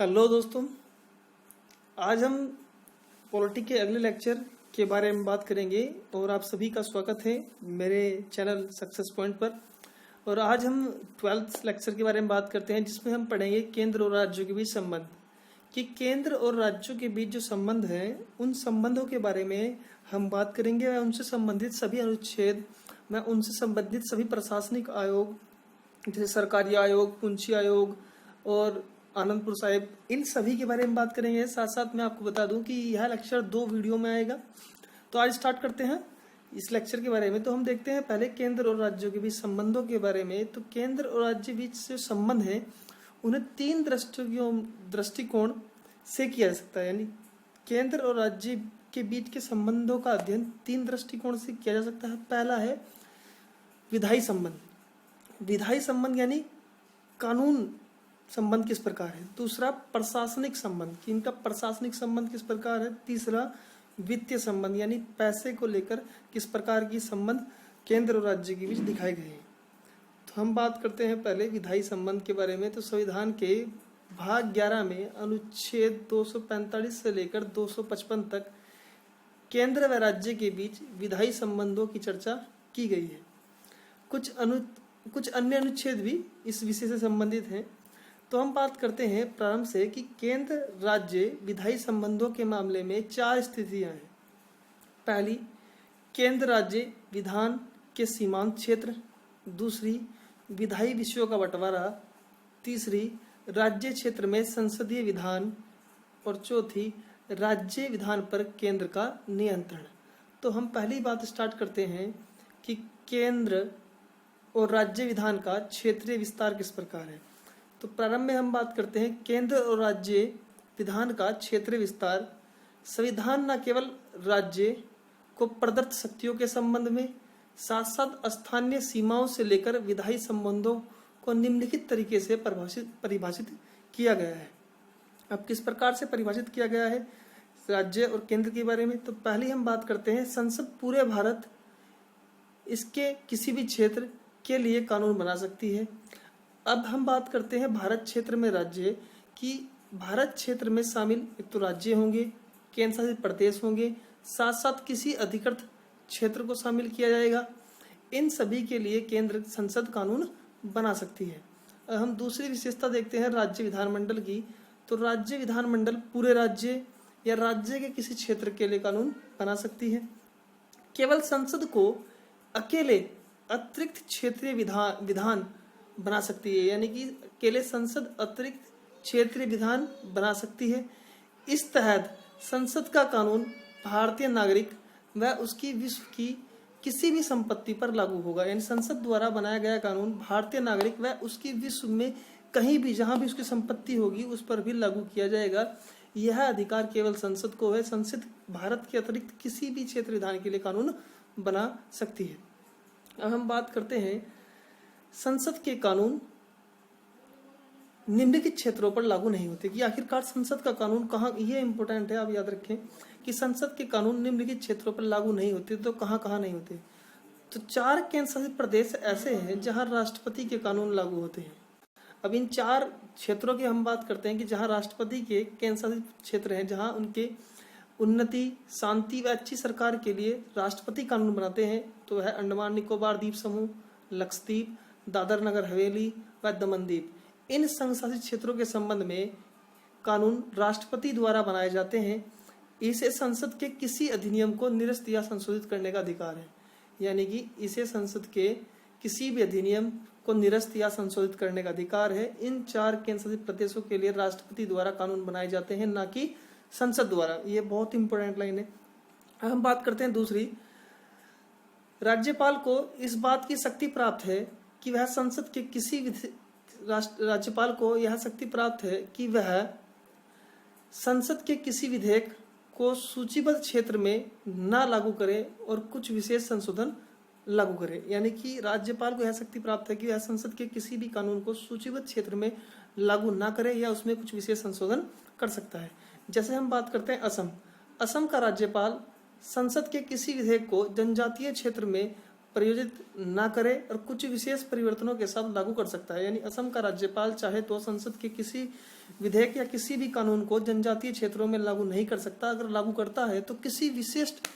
Hello दोस्तों, आज हम पॉलिटी के अगले लेक्चर के बारे में बात करेंगे और आप सभी का स्वागत है मेरे चैनल सक्सेस पॉइंट पर। और आज हम 12th लेक्चर के बारे में बात करते हैं, जिसमें हम पढ़ेंगे केंद्र और राज्यों के बीच संबंध। कि केंद्र और राज्यों के बीच जो संबंध हैं उन संबंधों के बारे में हम बात करेंगे और उनसे संबंधित सभी अनुच्छेद, मैं उनसे संबंधित सभी प्रशासनिक आयोग जैसे सरकारी आयोग, पूंछी आयोग और आनंदपुर साहिब, इन सभी के बारे में बात करेंगे। साथ साथ मैं आपको बता दूं कि यह लेक्चर 2 वीडियो में आएगा। तो आज स्टार्ट करते हैं इस लेक्चर के बारे में। तो हम देखते हैं पहले केंद्र और राज्यों के बीच संबंधों के बारे में। तो केंद्र और राज्य के बीच जो संबंध है उन्हें 3 दृष्टिकोण से किया जा सकता है। यानी केंद्र और राज्य के बीच के संबंधों का अध्ययन 3 दृष्टिकोण से किया जा सकता है। पहला है विधायी संबंध। विधायी संबंध यानी कानून संबंध किस प्रकार है। दूसरा प्रशासनिक संबंध कि इनका प्रशासनिक संबंध किस प्रकार है। तीसरा वित्तीय संबंध यानी पैसे को लेकर किस प्रकार की संबंध केंद्र और राज्य के बीच दिखाए गए हैं। तो हम बात करते हैं पहले विधायी संबंध के बारे में। तो संविधान के भाग 11 में अनुच्छेद 245 से लेकर 255 तक केंद्र व राज्य के बीच विधायी संबंधों की चर्चा की गई है। कुछ अन्य अनुच्छेद भी इस विषय से संबंधित हैं। तो हम बात करते हैं प्रारंभ से कि केंद्र राज्य विधायी संबंधों के मामले में 4 स्थितियां हैं। पहली, केंद्र राज्य विधान के सीमांत क्षेत्र। दूसरी, विधायी विषयों का बंटवारा। तीसरी, राज्य क्षेत्र में संसदीय विधान। और चौथी, राज्य विधान पर केंद्र का नियंत्रण। तो हम पहली बात स्टार्ट करते हैं कि केंद्र और राज्य विधान का क्षेत्रीय विस्तार किस प्रकार है। तो प्रारंभ में हम बात करते हैं केंद्र और राज्य विधान का क्षेत्रीय विस्तार। संविधान न केवल राज्य को प्रदत्त शक्तियों के संबंध में, साथ साथ स्थानीय सीमाओं से लेकर विधायी संबंधों को निम्नलिखित तरीके से परिभाषित किया गया है। अब किस प्रकार से परिभाषित किया गया है राज्य और केंद्र के बारे में। तो पहले हम बात करते हैं संसद पूरे भारत इसके किसी भी क्षेत्र के लिए कानून बना सकती है। अब हम बात करते हैं भारत क्षेत्र में राज्य कि भारत क्षेत्र में शामिल एक तो राज्य होंगे, केंद्र शासित प्रदेश होंगे, साथ साथ किसी अधिकृत क्षेत्र को शामिल किया जाएगा। इन सभी के लिए केंद्र संसद कानून बना सकती है। अब हम दूसरी विशेषता देखते हैं राज्य विधानमंडल की। तो राज्य विधानमंडल पूरे राज्य या राज्य के किसी क्षेत्र के लिए कानून बना सकती है। केवल संसद को अकेले अतिरिक्त क्षेत्रीय विधान बना सकती है, यानी कि अकेले संसद अतिरिक्त क्षेत्रीय विधान बना सकती है। इस तहत संसद का कानून भारतीय नागरिक व उसकी विश्व की किसी भी संपत्ति पर लागू होगा। यानी संसद द्वारा बनाया गया कानून भारतीय नागरिक व उसकी विश्व में कहीं भी जहां भी उसकी संपत्ति होगी उस पर भी लागू किया जाएगा। यह अधिकार केवल संसद को है। संसद भारत के अतिरिक्त किसी भी क्षेत्र विधान के लिए कानून बना सकती है। अब हम बात करते हैं संसद के कानून निम्नलिखित क्षेत्रों पर लागू नहीं होते। कि आखिरकार संसद का कानून कहाँ, ये इंपॉर्टेंट है, आप याद रखें कि संसद के कानून निम्नलिखित क्षेत्रों पर लागू नहीं होते। तो कहाँ नहीं होते। तो 4 केंद्र शासित प्रदेश ऐसे हैं जहां राष्ट्रपति के कानून लागू होते हैं। अब इन 4 क्षेत्रों की हम बात करते हैं कि जहां राष्ट्रपति के केंद्र शासित क्षेत्र हैं, जहां उनके उन्नति, शांति व अच्छी सरकार के लिए राष्ट्रपति कानून बनाते हैं। तो वह अंडमान निकोबार द्वीप समूह, लक्षद्वीप, दादर नगर हवेली व दमन द्वीप, इन संघ शासित क्षेत्रों के संबंध में कानून राष्ट्रपति द्वारा बनाए जाते हैं। इसे संसद के किसी अधिनियम को निरस्त या संशोधित करने का अधिकार है। यानी कि इसे संसद के किसी भी अधिनियम को निरस्त या संशोधित करने का अधिकार है। इन 4 केंद्र शासित प्रदेशों के लिए राष्ट्रपति द्वारा कानून बनाए जाते हैं, ना कि संसद द्वारा। ये बहुत इंपॉर्टेंट लाइन है। हम बात करते हैं दूसरी, राज्यपाल को इस बात की शक्ति प्राप्त है कि वह संसद के किसी राज्यपाल को यह शक्ति प्राप्त है कि वह संसद के किसी विधेयक को सूचीबद्ध क्षेत्र में न लागू करे और कुछ विशेष संशोधन लागू करे। यानी कि राज्यपाल को यह शक्ति प्राप्त है कि वह संसद के किसी भी कानून को सूचीबद्ध क्षेत्र में लागू ना करे या उसमें कुछ विशेष संशोधन कर सकता है। जैसे हम बात करते हैं असम का राज्यपाल संसद के किसी विधेयक को जनजातीय क्षेत्र में प्रयोजित ना करे और कुछ विशेष परिवर्तनों के साथ लागू कर सकता है। यानी असम का राज्यपाल चाहे तो संसद के किसी विधेयक या किसी भी कानून को जनजातीय क्षेत्रों में लागू नहीं कर सकता। अगर लागू करता है तो किसी विशिष्ट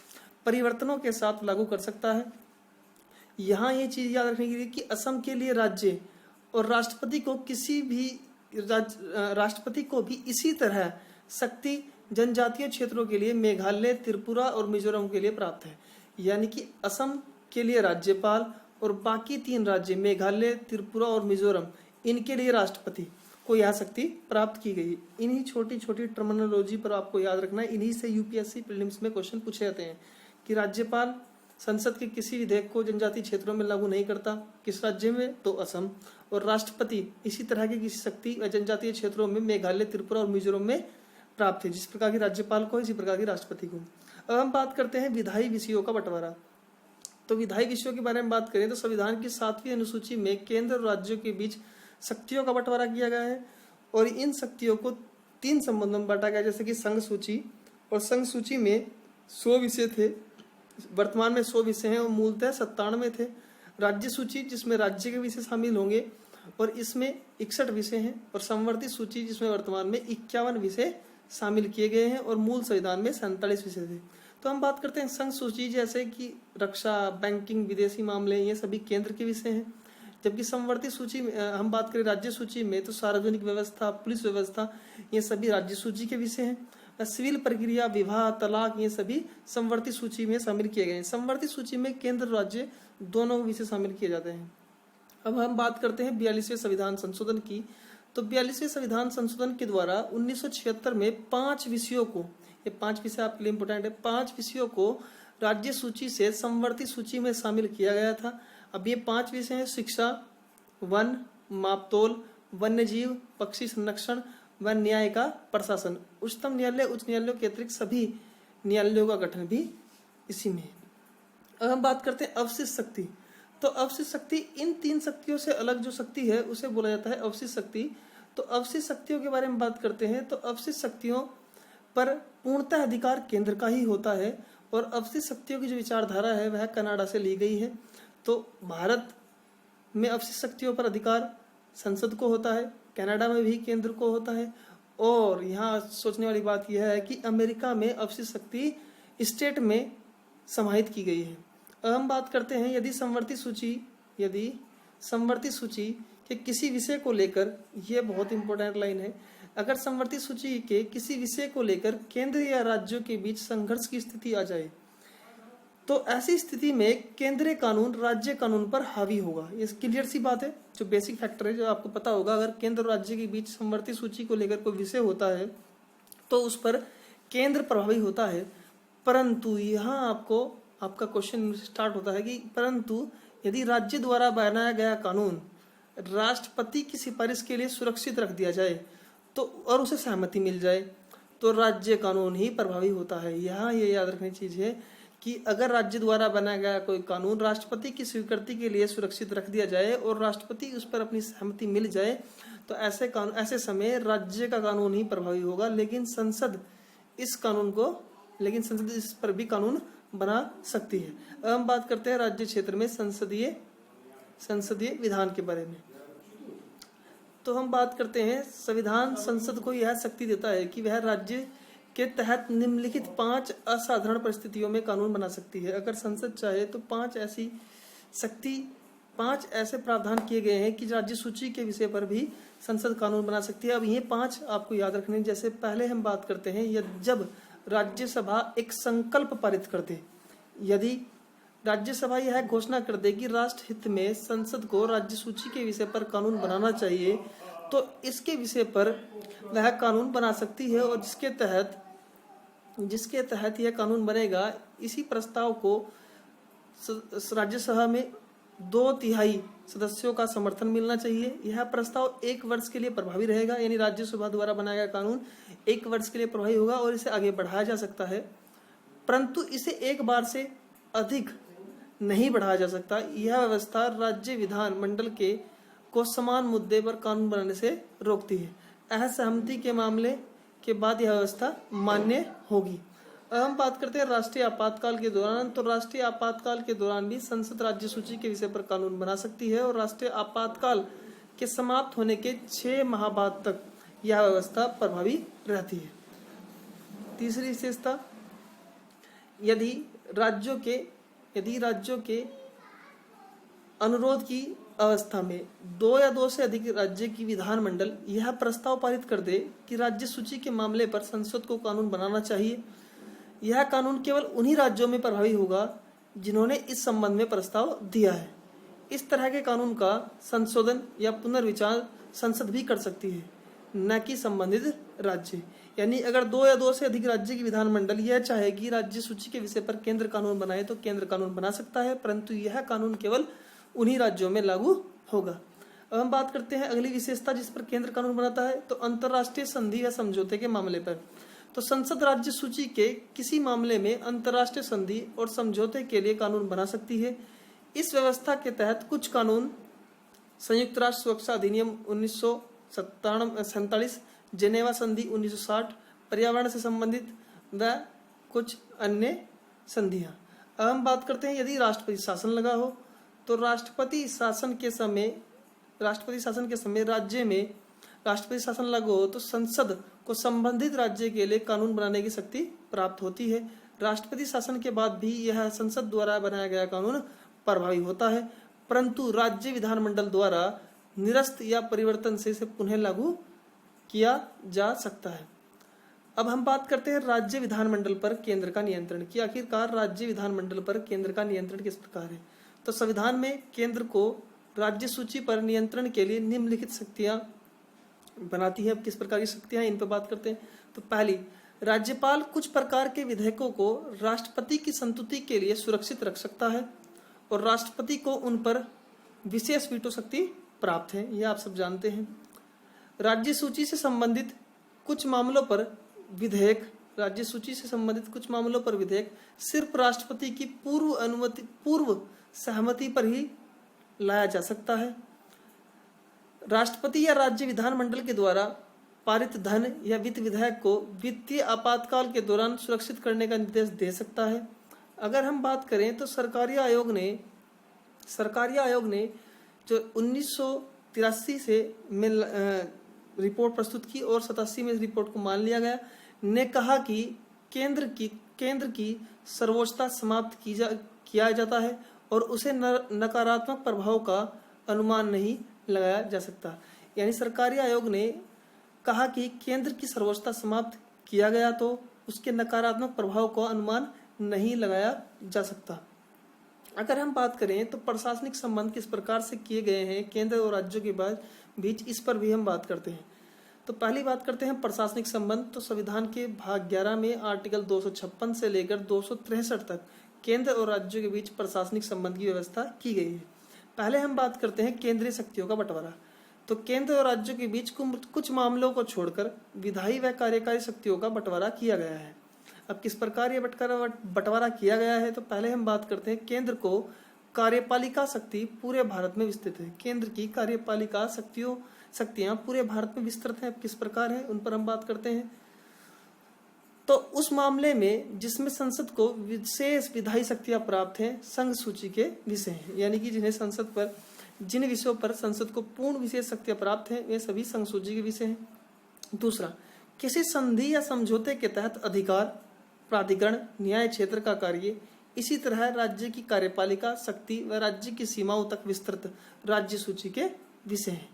परिवर्तनों के साथ लागू कर सकता है। यहाँ ये चीज याद रखने की है कि असम के लिए राज्य और राष्ट्रपति को भी इसी तरह शक्ति जनजातीय क्षेत्रों के लिए मेघालय, त्रिपुरा और मिजोरम के लिए प्राप्त है। यानी कि असम के लिए राज्यपाल और बाकी 3 राज्य मेघालय, त्रिपुरा और मिजोरम, इनके लिए राष्ट्रपति को यह शक्ति प्राप्त की गई। इन्हीं छोटी छोटी टर्मिनोलॉजी पर आपको याद रखना है। इन्हीं से यूपीएससी प्रीलिम्स में क्वेश्चन पूछे जाते हैं कि राज्यपाल संसद के किसी विधेयक को जनजातीय क्षेत्रों में लागू नहीं करता, किस राज्य में, तो असम, और राष्ट्रपति इसी तरह की किसी शक्ति जनजातीय क्षेत्रों में मेघालय, त्रिपुरा और मिजोरम में प्राप्त है। जिस प्रकार की राज्यपाल को, इसी प्रकार की राष्ट्रपति को। अब हम बात करते हैं विधायी विषयों का बंटवारा। तो विधायी विषयों के बारे में बात करें तो संविधान की 7वीं अनुसूची में केंद्र और राज्यों के बीच शक्तियों का बंटवारा किया गया है और इन शक्तियों को 3 संबंधों में बांटा गया, जैसे कि संघ सूची, और संघ सूची में 100 विषय थे, वर्तमान में 100 विषय हैं और मूलतः 97 थे। राज्य सूची जिसमें राज्य के विषय शामिल होंगे और इसमें 61 विषय हैं, और संवर्ती सूची जिसमें वर्तमान में 51 विषय शामिल किए गए हैं और मूल संविधान में 47 विषय थे। तो हम बात करते हैं संघ सूची, जैसे कि रक्षा, बैंकिंग, विदेशी मामले, ये सभी केंद्र के विषय हैं। जबकि संवर्ती सूची में हम बात करें राज्य सूची में तो सार्वजनिक व्यवस्था, पुलिस व्यवस्था, ये सभी राज्य सूची के विषय हैं। सिविल प्रक्रिया, विवाह, तलाक, ये सभी संवर्ती सूची में शामिल किए गए हैं। संवर्ती सूची में केंद्र राज्य दोनों विषय शामिल किए जाते हैं। अब हम बात करते हैं 42वें संविधान संशोधन की। तो 42वें संविधान संशोधन के द्वारा 1976 में 5 विषयों को, ये 5 विषय आपके लिए इंपोर्टेंट है, 5 विषयों को राज्य सूची से संवर्ती सूची में शामिल किया गया था। अब ये 5 विषय हैं: शिक्षा, वन, मापतोल, वन्य जीव, पक्षी संरक्षण व न्याय का प्रशासन। उच्चतम न्यायालय, उच्च न्यायालयों के अतिरिक्त सभी न्यायालयों का गठन भी इसी में। अब हम बात करते हैं अवशिष्ट शक्ति। तो अवशिष्ट शक्ति, इन 3 शक्तियों से अलग जो शक्ति है उसे बोला जाता है अवशिष्ट शक्ति। तो अवशिष्ट शक्तियों के बारे में बात करते हैं तो अवशिष्ट शक्तियों पर पूर्णतः अधिकार केंद्र का ही होता है और अवशिष्ट शक्तियों की जो विचारधारा है वह कनाडा से ली गई है। तो भारत में अवशिष्ट शक्तियों पर अधिकार संसद को होता है, कनाडा में भी केंद्र को होता है, और यहाँ सोचने वाली बात यह है कि अमेरिका में अवशिष्ट शक्ति स्टेट में समाहित की गई है। अब हम बात करते हैं यदि संवर्ती सूची के किसी विषय को लेकर, यह बहुत इंपॉर्टेंट लाइन है, अगर संवर्ती सूची के किसी विषय को लेकर केंद्र या राज्यों के बीच संघर्ष की स्थिति आ जाए तो ऐसी स्थिति में केंद्रीय कानून राज्य कानून पर हावी होगा। ये क्लियर सी बात है, जो बेसिक फैक्टर है जो आपको पता होगा। अगर केंद्र और राज्य के बीच संवर्ती सूची को लेकर कोई विषय होता है तो उस पर केंद्र प्रभावी होता है। परंतु यहाँ आपका क्वेश्चन स्टार्ट होता है कि परंतु यदि राज्य द्वारा बनाया गया कानून राष्ट्रपति की सिफारिश के लिए सुरक्षित रख दिया जाए तो और उसे सहमति मिल जाए तो राज्य कानून ही प्रभावी होता है। यहाँ ये याद रखने की चीज है कि अगर राज्य द्वारा बनाया गया कोई कानून राष्ट्रपति की स्वीकृति के लिए सुरक्षित रख दिया जाए और राष्ट्रपति उस पर अपनी सहमति मिल जाए तो ऐसे समय राज्य का कानून ही प्रभावी होगा। लेकिन संसद इस पर भी कानून बना सकती है। अब हम बात करते हैं राज्य क्षेत्र में संसदीय विधान के बारे में। तो हम बात करते हैं संविधान संसद को यह शक्ति देता है कि वह राज्य के तहत निम्नलिखित 5 असाधारण परिस्थितियों में कानून बना सकती है। अगर संसद चाहे तो 5 ऐसे प्रावधान किए गए हैं कि राज्य सूची के विषय पर भी संसद कानून बना सकती है। अब ये 5 आपको याद रखने, जैसे पहले हम बात करते हैं जब राज्यसभा एक संकल्प पारित कर दे, यदि राज्यसभा यह घोषणा कर दे कि राष्ट्र हित में संसद को राज्य सूची के विषय पर कानून बनाना चाहिए तो इसके विषय पर वह कानून बना सकती है और जिसके तहत यह कानून बनेगा, इसी प्रस्ताव को राज्यसभा में 2/3 सदस्यों का समर्थन मिलना चाहिए। यह प्रस्ताव 1 वर्ष के लिए प्रभावी रहेगा, यानी राज्यसभा द्वारा बनाया गया कानून 1 वर्ष के लिए प्रभावी होगा और इसे आगे बढ़ाया जा सकता है, परंतु इसे 1 बार से अधिक नहीं बढ़ाया जा सकता। यह व्यवस्था राज्य विधान मंडल को समान मुद्दे पर कानून बनाने से रोकती है। असहमति के मामले के बाद यह व्यवस्था मान्य होगी। अब हम बात करते हैं राष्ट्रीय आपातकाल के दौरान। तो राष्ट्रीय आपातकाल के दौरान भी संसद राज्य सूची के विषय पर कानून बना सकती है और राष्ट्रीय आपातकाल के समाप्त होने के 6 माह बाद तक यह व्यवस्था प्रभावी रहती है। तीसरी विशेषता, यदि राज्यों के अनुरोध की अवस्था में 2 या 2 से अधिक राज्य की विधानमंडल यह प्रस्ताव पारित कर दे कि राज्य सूची के मामले पर संसद को कानून बनाना चाहिए, यह कानून केवल उन्हीं राज्यों में प्रभावी होगा जिन्होंने इस संबंध में प्रस्ताव दिया है। इस तरह के कानून का संशोधन या पुनर्विचार संसद भी कर सकती है, न कि संबंधित राज्य। यानी अगर 2 या 2 से अधिक राज्य की विधानमंडल यह चाहेगी राज्य सूची के विषय पर केंद्र कानून बनाए तो केंद्र कानून बना सकता है, परंतु यह कानून केवल उन्हीं राज्यों में लागू होगा। अब हम बात करते हैं अगली विशेषता जिस पर केंद्र कानून बनाता है, तो अंतर्राष्ट्रीय संधि या समझौते के मामले पर। तो संसद राज्य सूची के किसी मामले में अंतर्राष्ट्रीय संधि और समझौते के लिए कानून बना सकती है। इस व्यवस्था के तहत कुछ कानून संयुक्त राष्ट्र सुरक्षा अधिनियम 1947, जेनेवा संधि 1960, पर्यावरण से संबंधित व कुछ अन्य संधियां। अब हम बात करते हैं यदि राष्ट्रपति शासन लगा हो, तो राष्ट्रपति शासन के समय राज्य में राष्ट्रपति शासन लागू हो तो संसद को संबंधित राज्य के लिए कानून बनाने की शक्ति प्राप्त होती है। राष्ट्रपति शासन के बाद भी यह संसद द्वारा बनाया गया कानून प्रभावी होता है, परंतु राज्य विधानमंडल द्वारा निरस्त या परिवर्तन से इसे पुनः लागू किया जा सकता है। अब हम बात करते हैं राज्य विधानमंडल पर केंद्र का नियंत्रण की। आखिरकार राज्य विधानमंडल पर केंद्र का नियंत्रण किस प्रकार है। तो संविधान में केंद्र को राज्य सूची पर नियंत्रण के लिए निम्नलिखित शक्तियां बनाती है। अब किस प्रकार की शक्तियां, इन पर बात करते हैं। तो पहली, राज्यपाल कुछ प्रकार के विधेयकों को राष्ट्रपति की संतुष्टि के लिए सुरक्षित रख सकता है और राष्ट्रपति को उन पर विशेष वीटो शक्ति प्राप्त है, यह आप सब जानते हैं। राज्य सूची से संबंधित कुछ मामलों पर विधेयक सिर्फ राष्ट्रपति की पूर्व सहमति पर ही लाया जा सकता है। राष्ट्रपति या राज्य विधानमंडल के द्वारा पारित धन या वित्त विधेयक को वित्तीय आपातकाल के दौरान सुरक्षित करने का निर्देश दे सकता है। अगर हम बात करें तो सरकारी आयोग ने जो 1983 से में रिपोर्ट प्रस्तुत की और 87 में इस रिपोर्ट को मान लिया गया, ने कहा कि केंद्र की सर्वोच्चता समाप्त किया जाता है और उसे नकारात्मक प्रभाव का अनुमान नहीं लगाया जा सकता। यानी सरकारी आयोग ने कहा कि केंद्र की सर्वोच्चता समाप्त किया गया तो उसके नकारात्मक प्रभाव का अनुमान नहीं लगाया जा सकता। अगर हम बात करें तो प्रशासनिक संबंध किस प्रकार से किए गए हैं केंद्र और राज्यों के बीच, इस पर भी हम बात करते हैं। तो पहली बात करते हैं प्रशासनिक संबंध। तो संविधान के भाग 11 में आर्टिकल 256 से लेकर 263 तक केंद्र और राज्यों के बीच प्रशासनिक संबंध की व्यवस्था की गई है। पहले हम बात करते हैं केंद्रीय शक्तियों का बंटवारा। तो केंद्र और राज्यों के बीच कुछ मामलों को छोड़कर विधायी व कार्यकारी शक्तियों का बंटवारा किया गया है। अब किस प्रकार यह बंटवारा किया गया है, तो पहले हम बात करते हैं केंद्र को कार्यपालिका शक्ति पूरे भारत में विस्तृत है। केंद्र की कार्यपालिका शक्तियां पूरे भारत में विस्तृत हैं। अब किस प्रकार है, उन पर हम बात करते हैं। तो उस मामले में जिसमें संसद को विशेष विधायी शक्तियां प्राप्त हैं, संघ सूची के विषय हैं, यानी कि जिन विषयों पर संसद को पूर्ण विशेष शक्तियां प्राप्त हैं वे सभी संघ सूची के विषय हैं। दूसरा, किसी संधि या समझौते के तहत अधिकार, प्राधिकरण, न्याय क्षेत्र का कार्य, इसी तरह राज्य की कार्यपालिका शक्ति व राज्य की सीमाओं तक विस्तृत राज्य सूची के विषय हैं।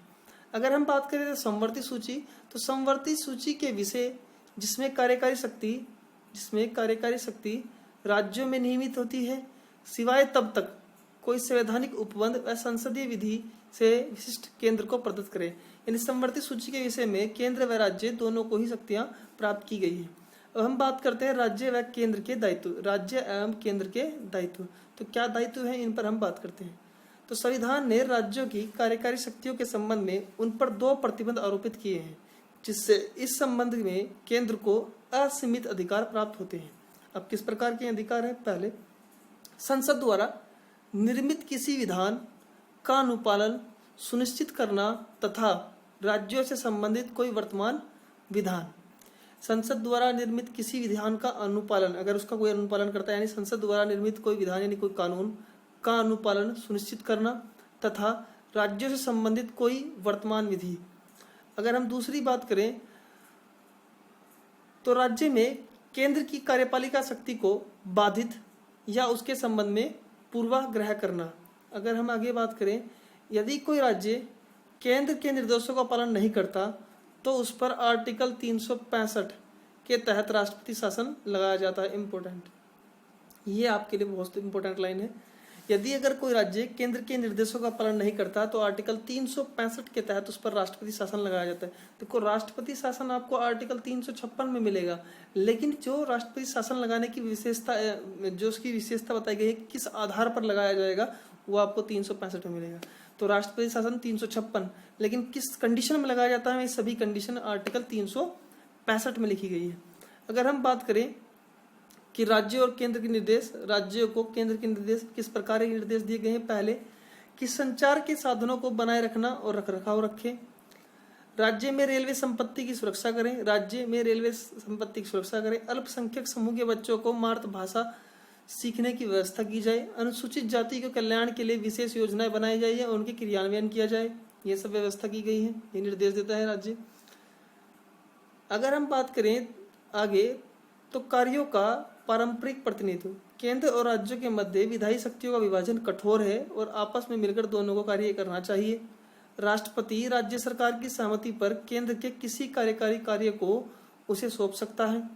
अगर हम बात करें तो समवर्ती सूची के विषय जिसमें कार्यकारी शक्ति राज्यों में नियमित होती है, सिवाय तब तक कोई संवैधानिक उपबंध व संसदीय विधि से विशिष्ट केंद्र को प्रदत्त करे। यानी समवर्ती सूची के विषय में केंद्र व राज्य दोनों को ही शक्तियां प्राप्त की गई है। अब हम बात करते हैं राज्य एवं केंद्र के दायित्व। तो क्या दायित्व है, इन पर हम बात करते हैं। तो संविधान ने राज्यों की कार्यकारी शक्तियों के संबंध में उन पर 2 प्रतिबंध आरोपित किए हैं, जिससे इस संबंध में केंद्र को असीमित अधिकार प्राप्त होते हैं। अब किस प्रकार के अधिकार है? पहले, संसद द्वारा निर्मित किसी विधान का अनुपालन सुनिश्चित करना तथा राज्यों से संबंधित कोई वर्तमान विधान संसद द्वारा निर्मित किसी विधान का अनुपालन, अगर उसका कोई अनुपालन करता है, यानी संसद द्वारा निर्मित कोई विधान यानी कोई कानून का अनुपालन सुनिश्चित करना, तथा राज्यों से संबंधित कोई वर्तमान विधि। अगर हम दूसरी बात करें तो राज्य में केंद्र की कार्यपालिका शक्ति को बाधित या उसके संबंध में पूर्वाग्रह करना। अगर हम आगे बात करें, यदि कोई राज्य केंद्र के निर्देशों का पालन नहीं करता तो उस पर आर्टिकल 365 के तहत राष्ट्रपति शासन लगाया जाता है। इम्पोर्टेंट, ये आपके लिए बहुत इंपॉर्टेंट लाइन है। यदि अगर कोई राज्य केंद्र के निर्देशों का पालन नहीं करता तो आर्टिकल 365 के तहत उस पर राष्ट्रपति शासन लगाया जाता है। देखो, राष्ट्रपति शासन आपको आर्टिकल 356 में मिलेगा, लेकिन जो राष्ट्रपति शासन लगाने की विशेषता, जो उसकी विशेषता बताई गई है किस आधार पर लगाया जाएगा, वो आपको 365 में मिलेगा। तो राष्ट्रपति शासन 356, लेकिन किस कंडीशन में लगाया जाता है, ये सभी कंडीशन आर्टिकल 365 में लिखी गई है। अगर हम बात करें कि राज्य और केंद्र के निर्देश, राज्यों को केंद्र के निर्देश किस प्रकार के निर्देश दिए गए हैं। पहले कि संचार के साधनों को बनाए रखना और रखरखाव रखें। राज्य में रेलवे संपत्ति की सुरक्षा करें, राज्य में रेलवे संपत्ति की सुरक्षा करें। अल्पसंख्यक समूह के बच्चों को मातृभाषा सीखने की व्यवस्था की जाए। अनुसूचित जाति के कल्याण के लिए विशेष योजनाएं बनाई जाए और उनके क्रियान्वयन किया जाए। ये सब व्यवस्था की गई है, ये निर्देश देता है राज्य। अगर हम बात करें आगे तो कार्यों का पारंपरिक प्रतिनिधित्व। केंद्र और राज्यों के मध्य विधायी शक्तियों का विभाजन कठोर है और आपस में मिलकर दोनों को कार्य करना चाहिए। राष्ट्रपति राज्य सरकार की सहमति पर केंद्र के किसी कार्यकारी कार्य को उसे सौंप सकता है।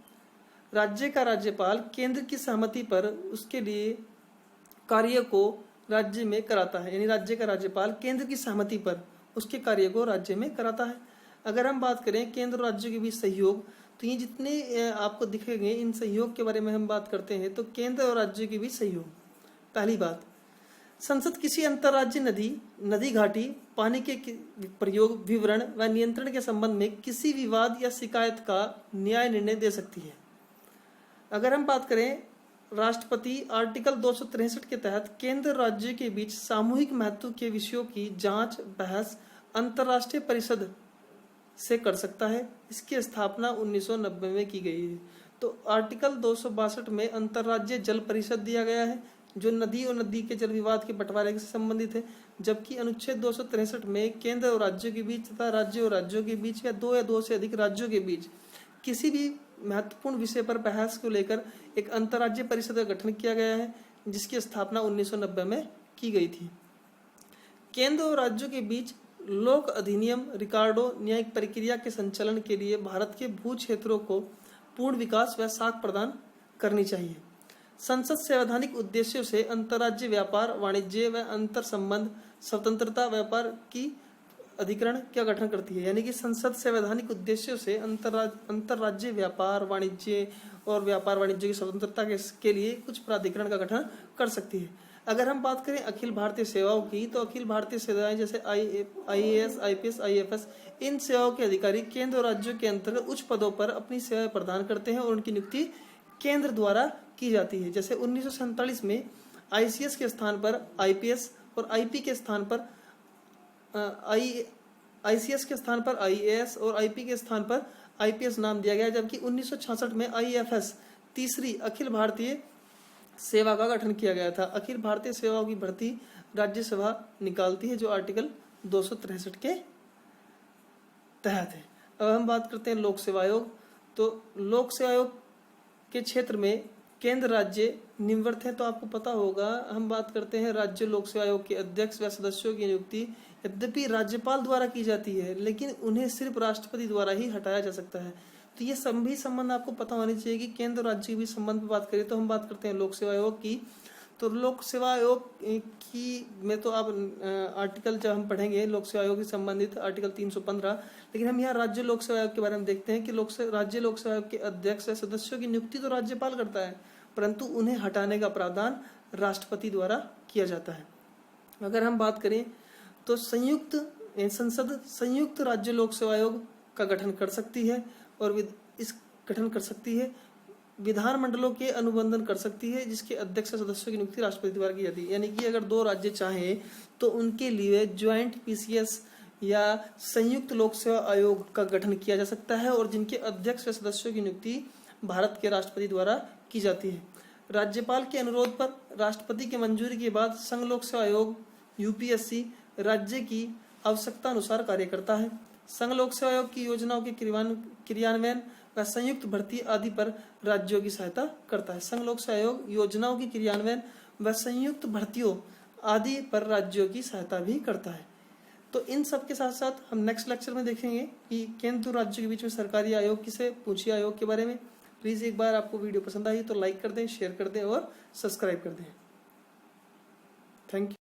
राज्य का राज्यपाल केंद्र की सहमति पर उसके लिए कार्य को राज्य में कराता है, यानी राज्य का राज्यपाल केंद्र की सहमति पर उसके कार्य को राज्य में कराता है। अगर हम बात करें केंद्र और राज्यों के बीच सहयोग, तो ये जितने आपको दिखेंगे इन सहयोग के बारे में हम बात करते हैं। तो केंद्र और राज्यों के बीच सहयोग, पहली बात, संसद किसी अंतर्राज्यीय नदी घाटी पानी के प्रयोग, विवरण व नियंत्रण के संबंध में किसी विवाद या शिकायत का न्याय निर्णय दे सकती है। अगर हम बात करें राष्ट्रपति आर्टिकल 263 के तहत केंद्र राज्य के बीच सामूहिक महत्व के विषयों की जांच बहस अंतर्राष्ट्रीय परिषद से कर सकता है। इसकी स्थापना 1990 में की गई है। तो आर्टिकल 262 में अंतर्राज्यीय जल परिषद दिया गया है, जो नदी और नदी के जल विवाद के बंटवारे से संबंधित है। जबकि अनुच्छेद 263 में केंद्र और राज्यों के बीच तथा राज्य और राज्यों के बीच या दो से अधिक राज्यों के बीच किसी भी महत्वपूर्ण विषय पर बहस को लेकर एक अंतर्राज्यीय परिषद का गठन किया गया है, जिसकी स्थापना 1990 में की गई थी। केंद्र और राज्यों के बीच लोक अधिनियम, रिकॉर्डों, न्यायिक प्रक्रिया के संचालन के लिए भारत के भू क्षेत्रों को पूर्ण विकास व साख प्रदान करनी चाहिए। संसद संवैधानिक उद्देश्यों से अंतर्राज्यीय व्यापार, वाणिज्य व अंतर संबंध स्वतंत्रता व्यापार की अधिकरण क्या गठन करती है, यानी कि संसद संवैधानिक उद्देश्यों से अंतर्राज्यीय व्यापार, वाणिज्य और व्यापार वाणिज्य की स्वतंत्रता के लिए कुछ प्राधिकरण का गठन कर सकती है। अगर हम बात करें अखिल भारतीय सेवाओं की, तो अखिल भारतीय सेवाएं जैसे IAS, IPS, IFS, इन सेवाओं के अधिकारी केंद्र और राज्यों के अंतर्गत उच्च पदों पर अपनी सेवाएं प्रदान करते हैं और उनकी नियुक्ति केंद्र द्वारा की जाती है। जैसे 1947 में ICS के स्थान पर IPS और IP के स्थान पर ICS के स्थान पर IAS और IP के स्थान पर IPS नाम दिया गया। जबकि 1966 में IFS, तीसरी अखिल भारतीय सेवा का गठन किया गया था। अखिल भारतीय सेवाओं की भर्ती राज्यसभा निकालती है, जो आर्टिकल 263 के तहत है। अब हम बात करते हैं लोक सेवा आयोग। तो लोक सेवा आयोग के क्षेत्र में केंद्र राज्य निम्नवत है, तो आपको पता होगा। हम बात करते हैं राज्य लोक सेवा आयोग के अध्यक्ष व सदस्यों की नियुक्ति यद्यपि राज्यपाल द्वारा की जाती है, लेकिन उन्हें सिर्फ राष्ट्रपति द्वारा ही हटाया जा सकता है। तो ये सभी संबंध आपको पता होनी चाहिए कि केंद्र और राज्य के भी संबंध में बात करें तो हम बात करते हैं लोक सेवा आयोग की। तो लोक सेवा आयोग की में तो आप आर्टिकल जब हम पढ़ेंगे लोक सेवा आयोग से संबंधित आर्टिकल 315, लेकिन हम यहाँ राज्य लोक सेवा आयोग के बारे में देखते हैं कि राज्य लोक सेवा आयोग के अध्यक्ष व सदस्यों की नियुक्ति तो राज्यपाल करता है, परंतु उन्हें हटाने का प्रावधान राष्ट्रपति द्वारा किया जाता है। अगर हम बात करें तो संसद संयुक्त राज्य लोक सेवा आयोग का गठन कर सकती है और इस गठन कर सकती है, विधानमंडलों के अनुबंधन कर सकती है, जिसके अध्यक्ष सदस्यों की नियुक्ति राष्ट्रपति द्वारा की जाती है। यानी कि अगर दो राज्य चाहें तो उनके लिए ज्वाइंट PCS या संयुक्त लोक सेवा आयोग का गठन किया जा सकता है और जिनके अध्यक्ष व सदस्यों की नियुक्ति भारत के राष्ट्रपति द्वारा की जाती है। राज्यपाल के अनुरोध पर राष्ट्रपति की मंजूरी के बाद संघ लोक सेवा आयोग यूपीएससी राज्य की आवश्यकता अनुसार कार्य करता है। संघ लोक सेवा आयोग की योजनाओं के क्रियान्वयन व संयुक्त भर्ती आदि पर राज्यों की सहायता करता है। संघ लोक सेवा आयोग योजनाओं के क्रियान्वयन व संयुक्त भर्तियों आदि पर राज्यों की सहायता भी करता है। तो इन सब के साथ साथ हम नेक्स्ट लेक्चर में देखेंगे कि केंद्र और राज्यों के बीच में सरकारी आयोग किसे, पूछिए आयोग के बारे में। प्लीज़ एक बार आपको वीडियो पसंद आई तो लाइक कर दें, शेयर कर दें और सब्सक्राइब कर दें। Thank you.